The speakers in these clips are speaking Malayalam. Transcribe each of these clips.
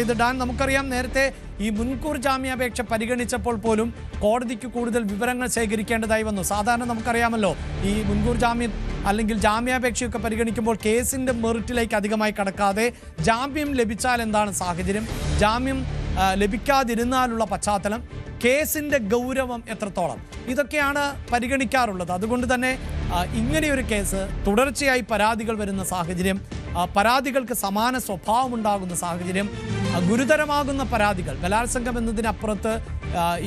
ഇത് ഡാൻ നമുക്കറിയാം നേരത്തെ ഈ മുൻകൂർ ജാമ്യാപേക്ഷ പരിഗണിച്ചപ്പോൾ പോലും കോടതിക്ക് കൂടുതൽ വിവരങ്ങൾ ശേഖരിക്കേണ്ടതായി വന്നു. സാധാരണ നമുക്കറിയാമല്ലോ ഈ മുൻകൂർ ജാമ്യം അല്ലെങ്കിൽ ജാമ്യാപേക്ഷയൊക്കെ പരിഗണിക്കുമ്പോൾ കേസിൻ്റെ മെറിറ്റിലേക്ക് അധികമായി കടക്കാതെ ജാമ്യം ലഭിച്ചാൽ എന്താണ് സാഹചര്യം, ജാമ്യം ലഭിക്കാതിരുന്നാലുള്ള പശ്ചാത്തലം, കേസിൻ്റെ ഗൗരവം എത്രത്തോളം, ഇതൊക്കെയാണ് പരിഗണിക്കാറുള്ളത്. അതുകൊണ്ട് തന്നെ ഇങ്ങനെയൊരു കേസ് തുടർച്ചയായി പരാതികൾ വരുന്ന സാഹചര്യം, പരാതികൾക്ക് സമാന സ്വഭാവമുണ്ടാകുന്ന സാഹചര്യം, ഗുരുതരമാകുന്ന പരാതികൾ, ബലാത്സംഗം എന്നതിനപ്പുറത്ത്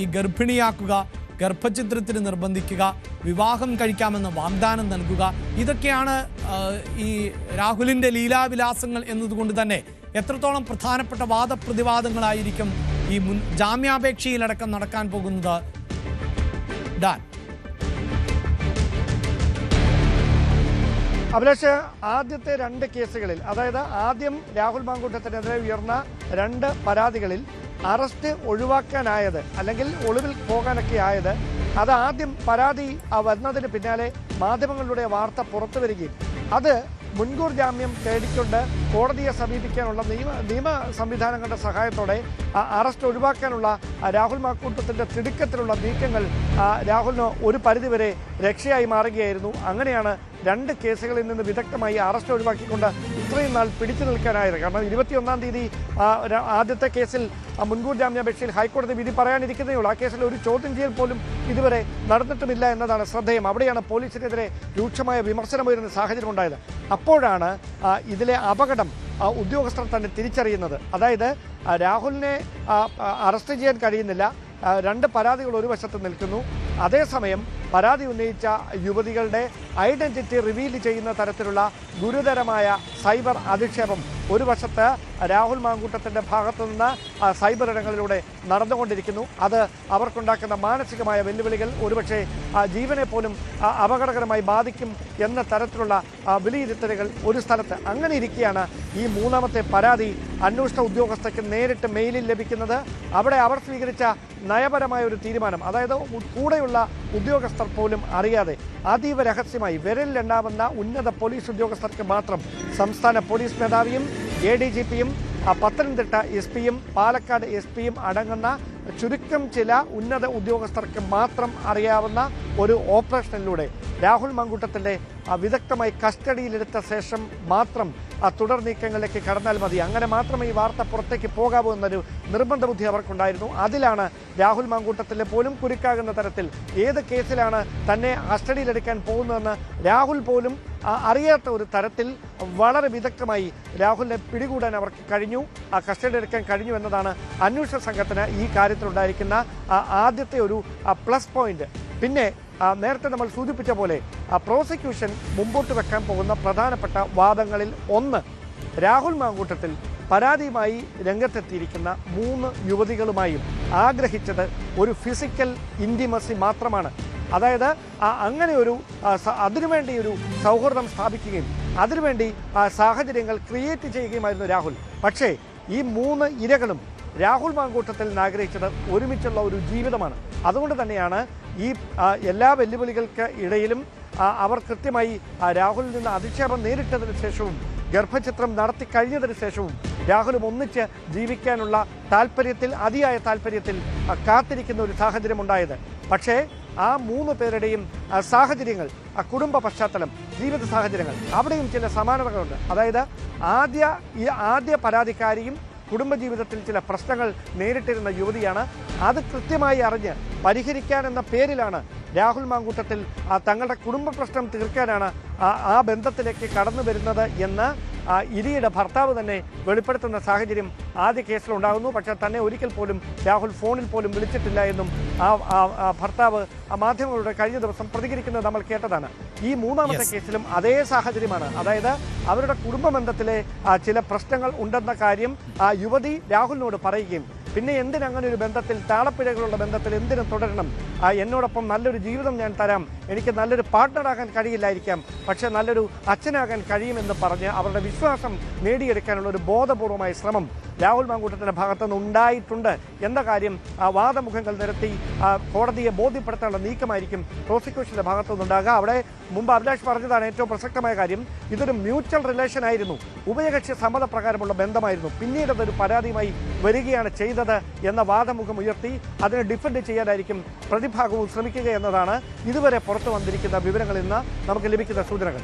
ഈ ഗർഭിണിയാക്കുക, ഗർഭഛിദ്രത്തിന് നിർബന്ധിക്കുക, വിവാഹം കഴിക്കാമെന്ന് വാഗ്ദാനം നൽകുക, ഇതൊക്കെയാണ് ഈ രാഹുലിൻ്റെ ലീലാവിലാസങ്ങൾ എന്നതുകൊണ്ട് തന്നെ എത്രത്തോളം പ്രധാനപ്പെട്ട വാദപ്രതിവാദങ്ങളായിരിക്കും ഈ ജാമ്യാപേക്ഷയിലടക്കം നടക്കാൻ പോകുന്നത് ഡാൻ? അഭിലാഷ്, ആദ്യത്തെ രണ്ട് കേസുകളിൽ, അതായത് ആദ്യം രാഹുൽ മാങ്കൂട്ടത്തിനെതിരെ ഉയർന്ന രണ്ട് പരാതികളിൽ അറസ്റ്റ് ഒഴിവാക്കാനായത് അല്ലെങ്കിൽ ഒളിവിൽ പോകാനൊക്കെ ആയത്, അത് ആദ്യം പരാതി വന്നതിന് പിന്നാലെ മാധ്യമങ്ങളിലൂടെ വാർത്ത പുറത്തു വരികയും അത് മുൻകൂർ ജാമ്യം തേടിക്കൊണ്ട് കോടതിയെ സമീപിക്കാനുള്ള നിയമ സംവിധാനങ്ങളുടെ സഹായത്തോടെ അറസ്റ്റ് ഒഴിവാക്കാനുള്ള രാഹുൽ മാങ്കൂട്ടത്തിൻ്റെ തിടുക്കത്തിലുള്ള നീക്കങ്ങൾ രാഹുലിന് ഒരു പരിധിവരെ രക്ഷയായി മാറുകയായിരുന്നു. അങ്ങനെയാണ് രണ്ട് കേസുകളിൽ നിന്ന് വിദഗ്ധമായി അറസ്റ്റ് ഒഴിവാക്കിക്കൊണ്ട് ഇത്രയും നാൾ പിടിച്ചു നിൽക്കാനായത്. കാരണം 21-ാം തീയതി ആദ്യത്തെ കേസിൽ മുൻകൂർ ജാമ്യാപേക്ഷയിൽ ഹൈക്കോടതി വിധി പറയാനിരിക്കുന്നേ ഉള്ളൂ. ആ കേസിൽ ഒരു ചോദ്യം ചെയ്യൽ പോലും ഇതുവരെ നടന്നിട്ടുമില്ല എന്നതാണ് ശ്രദ്ധേയം. അവിടെയാണ് പോലീസിനെതിരെ രൂക്ഷമായ വിമർശനം വരുന്ന സാഹചര്യം ഉണ്ടായത്. അപ്പോഴാണ് ഇതിലെ അപകടം ഉദ്യോഗസ്ഥർ തന്നെ തിരിച്ചറിയുന്നത്. അതായത് രാഹുലിനെ അറസ്റ്റ് ചെയ്യാൻ കഴിയുന്നില്ല, രണ്ട് പരാതികൾ ഒരു വശത്ത് നിൽക്കുന്നു. അതേസമയം പരാതി ഉന്നയിച്ച യുവതികളുടെ ഐഡന്റിറ്റി റിവീൽ ചെയ്യുന്ന തരത്തിലുള്ള ഗുരുതരമായ സൈബർ അധിക്ഷേപം ഒരു വശത്ത് രാഹുൽ മാങ്കൂട്ടത്തിൻ്റെ ഭാഗത്തു നിന്ന് സൈബർ ഇടങ്ങളിലൂടെ നടന്നുകൊണ്ടിരിക്കുന്നു. അത് അവർക്കുണ്ടാക്കുന്ന മാനസികമായ വെല്ലുവിളികൾ ഒരുപക്ഷെ ജീവനെ പോലും അപകടകരമായി ബാധിക്കും എന്ന തരത്തിലുള്ള വിലയിരുത്തലുകൾ ഒരു സ്ഥലത്ത്. അങ്ങനെ ഇരിക്കെയാണ് ഈ മൂന്നാമത്തെ പരാതി അന്വേഷണ ഉദ്യോഗസ്ഥർക്ക് നേരിട്ട് മെയിലിൽ ലഭിക്കുന്നത്. അവിടെ അവർ സ്വീകരിച്ച നയപരമായ ഒരു തീരുമാനം, അതായത് കൂടെയുള്ള ഉദ്യോഗസ്ഥർ പോലും അറിയാതെ അതീവ രഹസ്യമായി വിരലിലെണ്ണാവുന്ന ഉന്നത പോലീസ് ഉദ്യോഗസ്ഥർക്ക് മാത്രം സംസ്ഥാന പോലീസ് മേധാവിയും ADGPയും പത്തനംതിട്ട SP-യും പാലക്കാട് SP-യും അടങ്ങുന്ന ചുരുക്കം ചില ഉന്നത ഉദ്യോഗസ്ഥർക്ക് മാത്രം അറിയാവുന്ന ഒരു ഓപ്പറേഷനിലൂടെ രാഹുൽ മാങ്കൂട്ടത്തിൻ്റെ വിദഗ്ധമായി കസ്റ്റഡിയിലെടുത്ത ശേഷം മാത്രം തുടർ നീക്കങ്ങളിലേക്ക് കടന്നാൽ മതി, അങ്ങനെ മാത്രമേ ഈ വാർത്ത പുറത്തേക്ക് പോകാവൂ എന്നൊരു നിർബന്ധ ബുദ്ധി അവർക്കുണ്ടായിരുന്നു. അതിലാണ് രാഹുൽ മാങ്കൂട്ടത്തിലെ പോലും കുരുക്കാകുന്ന തരത്തിൽ ഏത് കേസിലാണ് തന്നെ കസ്റ്റഡിയിലെടുക്കാൻ പോകുന്നതെന്ന് രാഹുൽ പോലും അറിയാത്ത ഒരു തരത്തിൽ വളരെ വിദഗ്ധമായി രാഹുലിനെ പിടികൂടാൻ അവർക്ക് കഴിഞ്ഞു, കസ്റ്റഡിയിലെടുക്കാൻ കഴിഞ്ഞു എന്നതാണ് അന്വേഷണ സംഘത്തിന് ഈ കാര്യത്തിലുണ്ടായിരിക്കുന്ന ആദ്യത്തെ ഒരു പ്ലസ് പോയിന്റ്. പിന്നെ നേരത്തെ നമ്മൾ സൂചിപ്പിച്ച പോലെ പ്രോസിക്യൂഷൻ മുമ്പോട്ട് വെക്കാൻ പോകുന്ന പ്രധാനപ്പെട്ട വാദങ്ങളിൽ ഒന്ന്, രാഹുൽ മാങ്കൂട്ടത്തിൽ പരാതിയുമായി രംഗത്തെത്തിയിരിക്കുന്ന 3 യുവതികളുമായും ആഗ്രഹിച്ചത് ഒരു ഫിസിക്കൽ ഇൻറ്റിമസി മാത്രമാണ്. അതായത് അങ്ങനെ ഒരു അതിനുവേണ്ടി ഒരു സൗഹൃദം സ്ഥാപിക്കുകയും അതിനുവേണ്ടി സാഹചര്യങ്ങൾ ക്രിയേറ്റ് ചെയ്യുകയുമായിരുന്നു രാഹുൽ. പക്ഷേ ഈ 3 ഇരകളും രാഹുൽ മാങ്കൂട്ടത്തിൽ നിന്ന് ആഗ്രഹിച്ചത് ഒരുമിച്ചുള്ള ഒരു ജീവിതമാണ്. അതുകൊണ്ട് തന്നെയാണ് ഈ എല്ലാ വെല്ലുവിളികൾക്ക് ഇടയിലും അവർ കൃത്യമായി രാഹുലിൽ നിന്ന് അധിക്ഷേപം നേരിട്ടതിന് ശേഷവും ഗർഭചിത്രം നടത്തി കഴിഞ്ഞതിന് ശേഷവും രാഹുലും ഒന്നിച്ച് ജീവിക്കാനുള്ള താല്പര്യത്തിൽ, അതിയായ താല്പര്യത്തിൽ കാത്തിരിക്കുന്ന ഒരു സാഹചര്യം ഉണ്ടായത്. പക്ഷേ ആ 3 പേരുടെയും സാഹചര്യങ്ങൾ, കുടുംബ പശ്ചാത്തലം, ജീവിത സാഹചര്യങ്ങൾ, അവിടെയും ചില സമാനതകളുണ്ട്. അതായത് ആദ്യ പരാതിക്കാരിയും കുടുംബജീവിതത്തിൽ ചില പ്രശ്നങ്ങൾ നേരിട്ടിരുന്ന യുവതിയാണ്. അത് കൃത്യമായി അറിഞ്ഞ് പരിഹരിക്കാൻ എന്ന പേരിലാണ് രാഹുൽ മാങ്കൂട്ടത്തിൽ തങ്ങളുടെ കുടുംബ പ്രശ്നം തീർക്കാനാണ് ആ ബന്ധത്തിലേക്ക് കടന്നു വരുന്നത് എന്ന് ഇരിയുടെ ഭർത്താവ് തന്നെ വെളിപ്പെടുത്തുന്ന സാഹചര്യം ആദ്യ കേസിലുണ്ടാകുന്നു. പക്ഷേ തന്നെ ഒരിക്കൽ പോലും രാഹുൽ ഫോണിൽ പോലും വിളിച്ചിട്ടില്ല എന്നും ഭർത്താവ് മാധ്യമങ്ങളുടെ കഴിഞ്ഞ ദിവസം പ്രതികരിക്കുന്നത് നമ്മൾ കേട്ടതാണ്. ഈ മൂന്നാമത്തെ കേസിലും അതേ സാഹചര്യമാണ്. അതായത് അവരുടെ കുടുംബ ബന്ധത്തിലെ ചില പ്രശ്നങ്ങൾ ഉണ്ടെന്ന കാര്യം യുവതി രാഹുലിനോട് പറയുകയും പിന്നെ എന്തിനങ്ങനെ ഒരു ബന്ധത്തിൽ, താളപ്പിഴകളുള്ള ബന്ധത്തിൽ എന്തിനും തുടരണം, എന്നോടൊപ്പം നല്ലൊരു ജീവിതം ഞാൻ തരാം, എനിക്ക് നല്ലൊരു പാർട്ട്ണറാകാൻ കഴിയില്ലായിരിക്കാം, പക്ഷേ നല്ലൊരു അച്ഛനാകാൻ കഴിയുമെന്ന് പറഞ്ഞ് അവരുടെ വിശ്വാസം നേടിയെടുക്കാനുള്ള ഒരു ബോധപൂർവമായ ശ്രമം രാഹുൽ മാങ്കൂട്ടത്തിൻ്റെ ഭാഗത്തുനിന്ന് ഉണ്ടായിട്ടുണ്ട് എന്ന കാര്യം വാദമുഖങ്ങൾ നിരത്തി കോടതിയെ ബോധ്യപ്പെടുത്താനുള്ള നീക്കമായിരിക്കും പ്രോസിക്യൂഷന്റെ ഭാഗത്തുനിന്നുണ്ടാകുക. അവിടെ മുമ്പ് അഭിലാഷ് പറഞ്ഞതാണ് ഏറ്റവും പ്രസക്തമായ കാര്യം. ഇതൊരു മ്യൂച്വൽ റിലേഷൻ ആയിരുന്നു, ഉഭയകക്ഷി സമ്മതപ്രകാരമുള്ള ബന്ധമായിരുന്നു. പിന്നീട് അതൊരു പരാതിയുമായി വരികയാണ് ചെയ്തത് എന്ന വാദമുഖം ഉയർത്തി അതിനെ ഡിഫെൻഡ് ചെയ്യാനായിരിക്കും പ്രതിഭാഗവും ശ്രമിക്കുക എന്നതാണ് ഇതുവരെ പുറത്തു വന്നിരിക്കുന്ന വിവരങ്ങളിൽ നിന്ന് നമുക്ക് ലഭിക്കുന്ന സൂചനകൾ.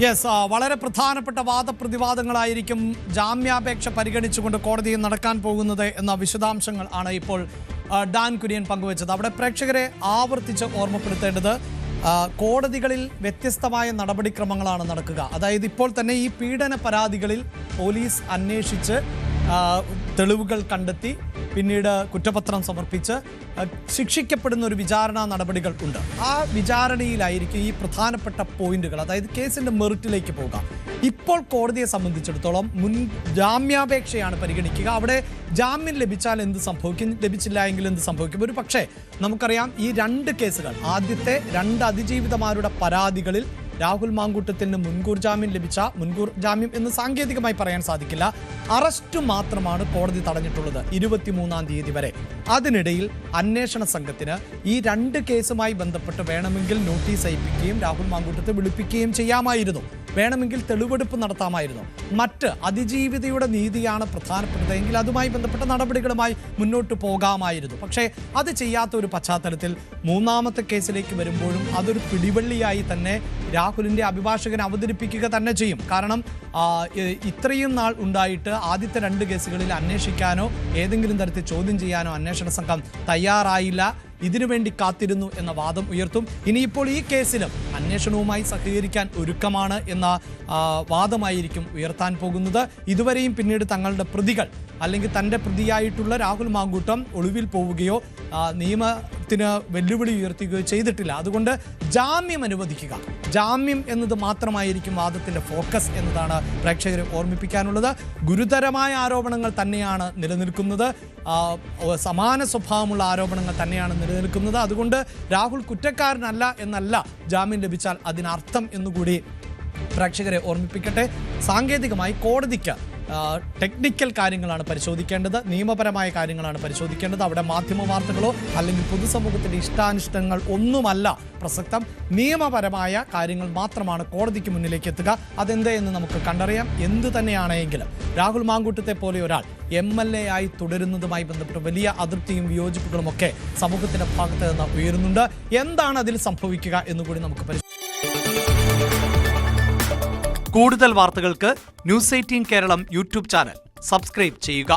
യെസ്, വളരെ പ്രധാനപ്പെട്ട വാദപ്രതിവാദങ്ങളായിരിക്കും ജാമ്യാപേക്ഷ പരിഗണിച്ചുകൊണ്ട് കോടതിയിൽ നടക്കാൻ പോകുന്നത് എന്ന വിശദാംശങ്ങൾ ആണ് ഇപ്പോൾ ഡാൻ കുര്യൻ പങ്കുവച്ചത്. അവിടെ പ്രേക്ഷകരെ ആവർത്തിച്ച് ഓർമ്മപ്പെടുത്തേണ്ടത് കോടതികളിൽ വ്യത്യസ്തമായ നടപടിക്രമങ്ങളാണ് നടക്കുക. അതായത് ഇപ്പോൾ തന്നെ ഈ പീഡന പരാതികളിൽ പോലീസ് അന്വേഷിച്ച് തെളിവുകൾ കണ്ടെത്തി പിന്നീട് കുറ്റപത്രം സമർപ്പിച്ച് ശിക്ഷിക്കപ്പെടുന്ന ഒരു വിചാരണ നടപടികൾ ഉണ്ട്. ആ വിചാരണയിലായിരിക്കും ഈ പ്രധാനപ്പെട്ട പോയിന്റുകൾ, അതായത് കേസിന്റെ മെറിറ്റിലേക്ക് പോകുക. ഇപ്പോൾ കോടതിയെ സംബന്ധിച്ചിടത്തോളം മുൻ ജാമ്യാപേക്ഷയാണ് പരിഗണിക്കുക. അവിടെ ജാമ്യം ലഭിച്ചാൽ എന്ത് സംഭവിക്കും, ലഭിച്ചില്ല എങ്കിൽ എന്ത് സംഭവിക്കും? ഒരു പക്ഷേ നമുക്കറിയാം ഈ രണ്ട് കേസുകൾ, ആദ്യത്തെ രണ്ട് അതിജീവിതമാരുടെ പരാതികളിൽ രാഹുൽ മാങ്കൂട്ടത്തിന് മുൻകൂർ ജാമ്യം ലഭിച്ച, മുൻകൂർ ജാമ്യം എന്ന് സാങ്കേതികമായി പറയാൻ സാധിക്കില്ല, അറസ്റ്റ് മാത്രമാണ് കോടതി തടഞ്ഞിട്ടുള്ളത് 23-ാം തീയതി വരെ. അതിനിടയിൽ അന്വേഷണ സംഘത്തിന് ഈ രണ്ട് കേസുമായി ബന്ധപ്പെട്ട് വേണമെങ്കിൽ നോട്ടീസ് അയപ്പിക്കുകയും രാഹുൽ മാങ്കൂട്ടത്തെ വിളിപ്പിക്കുകയും ചെയ്യാമായിരുന്നു. വേണമെങ്കിൽ തെളിവെടുപ്പ് നടത്താമായിരുന്നു. മറ്റ് അതിജീവിതയുടെ നീതിയാണ് പ്രധാനപ്പെട്ടതെങ്കിൽ അതുമായി ബന്ധപ്പെട്ട നടപടികളുമായി മുന്നോട്ട് പോകാമായിരുന്നു. പക്ഷേ അത് ചെയ്യാത്ത ഒരു പശ്ചാത്തലത്തിൽ മൂന്നാമത്തെ കേസിലേക്ക് വരുമ്പോഴും അതൊരു പിടിവള്ളിയായി തന്നെ രാഹുലിൻ്റെ അഭിഭാഷകൻ അവതരിപ്പിക്കുക തന്നെ ചെയ്യും. കാരണം ഇത്രയും നാൾ ഉണ്ടായിട്ട് ആദ്യത്തെ രണ്ട് കേസുകളിൽ അന്വേഷിക്കാനോ ഏതെങ്കിലും തരത്തിൽ ചോദ്യം ചെയ്യാനോ അന്വേഷണ സംഘം തയ്യാറായില്ല, ഇതിനുവേണ്ടി കാത്തിരുന്നു എന്ന വാദം ഉയർത്തും. ഇനിയിപ്പോൾ ഈ കേസിലും അന്വേഷണവുമായി സഹകരിക്കാൻ ഒരുക്കമാണ് എന്ന വാദമായിരിക്കും ഉയർത്താൻ പോകുന്നത്. ഇതുവരെയും പിന്നീട് തങ്ങളുടെ പ്രതികൾ അല്ലെങ്കിൽ തൻ്റെ പ്രതിയായിട്ടുള്ള രാഹുൽ മാങ്കൂട്ടം ഒളിവിൽ പോവുകയോ നിയമത്തിന് വെല്ലുവിളി ഉയർത്തുകയോ ചെയ്തിട്ടില്ല. അതുകൊണ്ട് ജാമ്യം അനുവദിക്കുക, ജാമ്യം എന്നത് മാത്രമായിരിക്കും വാദത്തിൻ്റെ ഫോക്കസ് എന്നതാണ് പ്രേക്ഷകരെ ഓർമ്മിപ്പിക്കാനുള്ളത്. ഗുരുതരമായ ആരോപണങ്ങൾ തന്നെയാണ് നിലനിൽക്കുന്നത്, സമാന സ്വഭാവമുള്ള ആരോപണങ്ങൾ തന്നെയാണ് നിലനിൽക്കുന്നത്. അതുകൊണ്ട് രാഹുൽ കുറ്റക്കാരനല്ല എന്നല്ല ജാമ്യം ലഭിച്ചാൽ അതിനർത്ഥം എന്നുകൂടി പ്രേക്ഷകരെ ഓർമ്മിപ്പിക്കട്ടെ. സാങ്കേതികമായി കോടതിക്ക് ടെക്നിക്കൽ കാര്യങ്ങളാണ് പരിശോധിക്കേണ്ടത്, നിയമപരമായ കാര്യങ്ങളാണ് പരിശോധിക്കേണ്ടത്. അവിടെ മാധ്യമ വാർത്തകളോ അല്ലെങ്കിൽ പൊതുസമൂഹത്തിൻ്റെ ഇഷ്ടാനിഷ്ടങ്ങൾ ഒന്നുമല്ല പ്രസക്തം. നിയമപരമായ കാര്യങ്ങൾ മാത്രമാണ് കോടതിക്ക് മുന്നിലേക്ക് എത്തുക. അതെന്ത് എന്ന് നമുക്ക് കണ്ടറിയാം. എന്ത് തന്നെയാണെങ്കിലും രാഹുൽ മാങ്കൂട്ടത്തെ പോലെ ഒരാൾ MLA ആയി തുടരുന്നതുമായി ബന്ധപ്പെട്ട് വലിയ അതൃപ്തിയും വിയോജിപ്പുകളും ഒക്കെ സമൂഹത്തിൻ്റെ ഭാഗത്ത് നിന്ന് ഉയരുന്നുണ്ട്. എന്താണ് അതിൽ സംഭവിക്കുക എന്നുകൂടി നമുക്ക് കൂടുതൽ വാർത്തകൾക്ക് News 18 Keralam YouTube channel subscribe ചെയ്യുക.